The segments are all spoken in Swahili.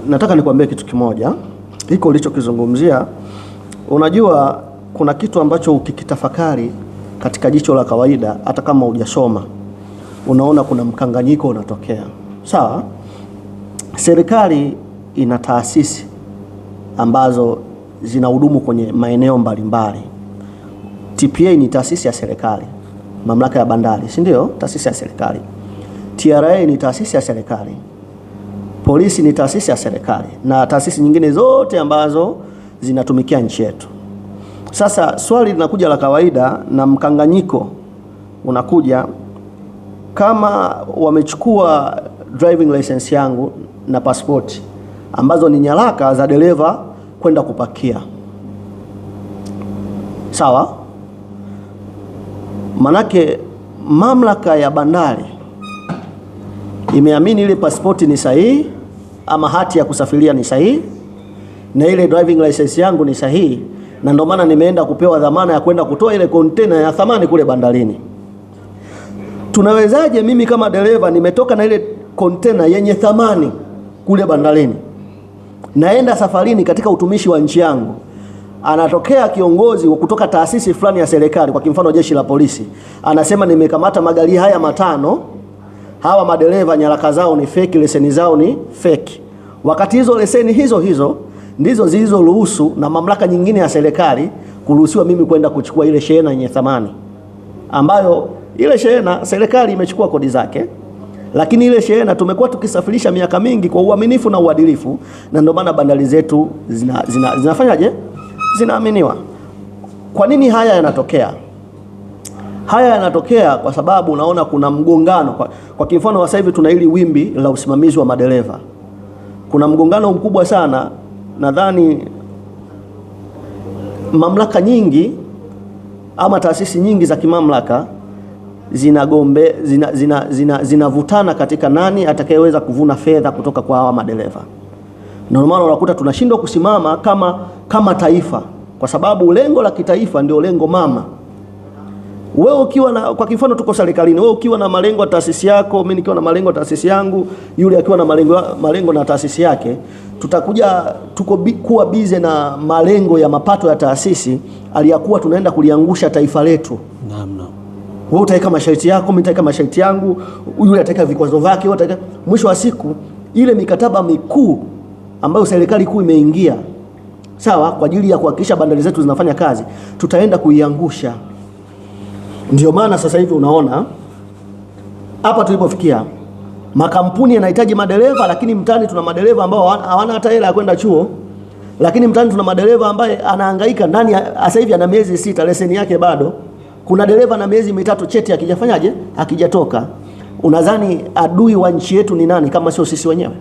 Nataka nikwambie kitu kimoja. Hiko ulichokizungumzia, unajua kuna kitu ambacho ukikitafakari katika jicho la kawaida, hata kama hujasoma, unaona kuna mkanganyiko unatokea. Sawa? Serikali ina taasisi ambazo zinahudumu kwenye maeneo mbalimbali. TPA ni taasisi ya serikali, mamlaka ya bandari, si ndio? Taasisi ya serikali. TRA ni taasisi ya serikali. Polisi ni taasisi ya serikali na taasisi nyingine zote ambazo zinatumikia nchi yetu. Sasa swali linakuja la kawaida na mkanganyiko unakuja, kama wamechukua driving license yangu na passport ambazo ni nyaraka za dereva kwenda kupakia. Sawa? Manake mamlaka ya bandari imeamini ile pasipoti ni sahihi ama hati ya kusafiria ni sahihi na ile driving license yangu ni sahihi, na ndio maana nimeenda kupewa dhamana ya kwenda kutoa ile container ya thamani kule bandarini. Tunawezaje mimi kama dereva nimetoka na ile container yenye thamani kule bandarini, naenda safarini katika utumishi wa nchi yangu, anatokea kiongozi kutoka taasisi fulani ya serikali, kwa kimfano jeshi la polisi, anasema nimekamata magari haya 5, hawa madereva nyaraka zao ni fake, leseni zao ni fake, wakati hizo leseni hizo ndizo zilizoruhusu na mamlaka nyingine ya serikali kuruhusiwa mimi kwenda kuchukua ile shehena yenye thamani, ambayo ile shehena serikali imechukua kodi zake, lakini ile shehena tumekuwa tukisafirisha miaka mingi kwa uaminifu na uadilifu, na ndio maana bandari zetu zinafanyaje? Zinaaminiwa. Kwa nini haya yanatokea? Haya yanatokea kwa sababu unaona kuna mgongano. Kwa kimfano sasa hivi tuna hili wimbi la usimamizi wa madereva. Kuna mgongano mkubwa sana. Nadhani mamlaka nyingi ama taasisi nyingi za kimamlaka zinavutana katika nani atakayeweza kuvuna fedha kutoka kwa hawa madereva. Ndio maana unakuta tunashindwa kusimama kama taifa, kwa sababu lengo la kitaifa ndio lengo mama. Wewe ukiwa na, kwa mfano tuko serikalini, wewe ukiwa na malengo ya taasisi yako, mimi nikiwa na malengo ya taasisi yangu, yule akiwa na malengo na taasisi yake, tutakuja kuwa busy na malengo ya mapato ya taasisi, aliyakuwa tunaenda kuliangusha taifa letu. Naam. Wewe utaweka masharti yako, mimi nitaweka masharti yangu, yule ataweka vikwazo vyake, wewe utaweka. Mwisho wa siku ile mikataba mikuu ambayo serikali kuu imeingia, sawa, kwa ajili ya kuhakikisha bandari zetu zinafanya kazi, tutaenda kuiangusha. Ndio maana sasa hivi unaona hapa tulipofikia, makampuni yanahitaji madereva, lakini mtaani tuna madereva ambao hawana hata hela ya kwenda chuo, lakini mtaani tuna madereva ambaye anahangaika ndani sasa hivi ana miezi 6 leseni yake bado. Kuna dereva na miezi 3 cheti akijafanyaje, akijatoka. Unadhani adui wa nchi yetu ni nani kama sio sisi wenyewe?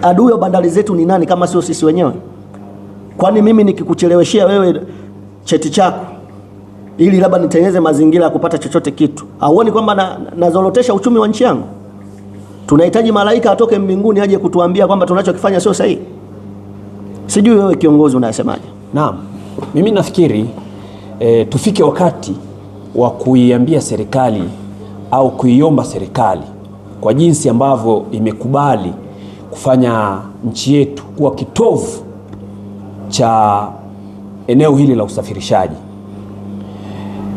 Adui wa bandari zetu ni nani kama sio sisi wenyewe? Kwani mimi nikikucheleweshea wewe cheti chako ili labda nitengeneze mazingira ya kupata chochote kitu, hauoni kwamba nazorotesha uchumi wa nchi yangu? Tunahitaji malaika atoke mbinguni aje kutuambia kwamba tunachokifanya sio sahihi. Sijui wewe kiongozi unasemaje? Naam, mimi nafikiri tufike wakati wa kuiambia serikali au kuiomba serikali kwa jinsi ambavyo imekubali kufanya nchi yetu kuwa kitovu cha eneo hili la usafirishaji.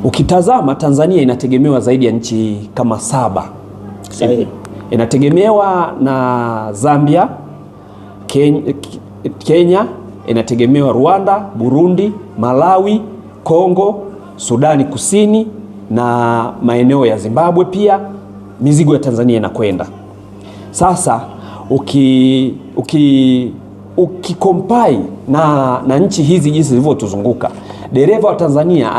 Ukitazama Tanzania inategemewa zaidi ya nchi kama 7. Inategemewa na Zambia, Kenya, inategemewa Rwanda, Burundi, Malawi, Kongo, Sudani Kusini na maeneo ya Zimbabwe pia mizigo ya Tanzania inakwenda. Sasa ukikompai na nchi hizi jinsi zilivyotuzunguka, dereva wa Tanzania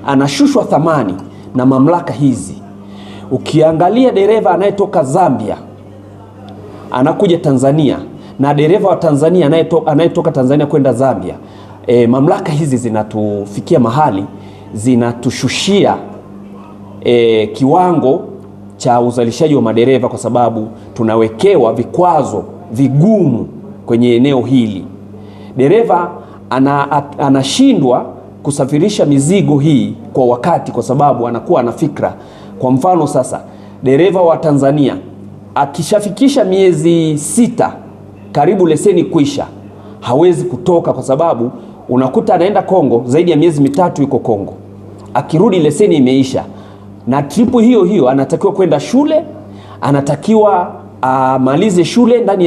anashushwa thamani na mamlaka hizi. Ukiangalia dereva anayetoka Zambia anakuja Tanzania na dereva wa Tanzania anayetoka Tanzania kwenda Zambia, mamlaka hizi zinatufikia mahali zinatushushia kiwango cha uzalishaji wa madereva, kwa sababu tunawekewa vikwazo vigumu kwenye eneo hili. Dereva anashindwa kusafirisha mizigo hii kwa wakati kwa sababu anakuwa na fikra. Kwa mfano sasa, dereva wa Tanzania akishafikisha miezi 6 karibu leseni kuisha, hawezi kutoka, kwa sababu unakuta anaenda Kongo zaidi ya miezi 3 yuko Kongo, akirudi leseni imeisha, na tripu hiyo hiyo anatakiwa kwenda shule, anatakiwa amalize shule ndani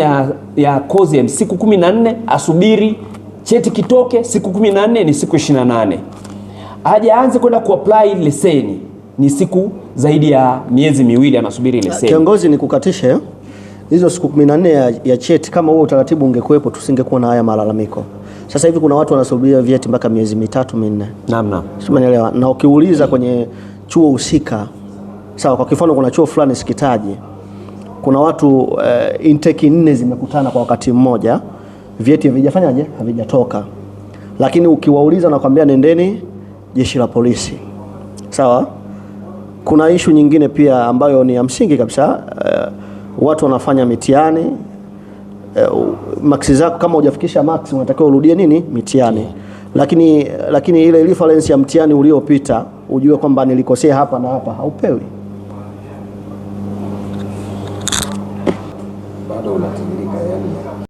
ya kozi ya siku 14, asubiri cheti kitoke, siku 14 ni siku 28. Aje aanze kwenda kuapply leseni, ni siku zaidi ya miezi 2 anasubiri leseni. Kiongozi, ni kukatishe hizo siku 14 ya cheti, kama huo utaratibu ungekuwepo tusingekuwa na haya malalamiko. Sasa hivi kuna watu wanasubiria vyeti mpaka miezi 3-4. Naam. Umeelewa? Na ukiuliza kwenye chuo husika, sawa, kwa kifano kuna chuo fulani sikitaji, kuna watu intake 4 zimekutana kwa wakati mmoja, vyeti havijafanyaje, havijatoka. Lakini ukiwauliza na kwambia nendeni jeshi la polisi. Sawa? Kuna issue nyingine pia ambayo ni ya msingi kabisa, watu wanafanya mitihani, maksi zako kama hujafikisha max unatakiwa urudie nini? Mitihani. Lakini ile reference ya mtihani uliopita ujue kwamba nilikosea hapa na hapa, haupewi.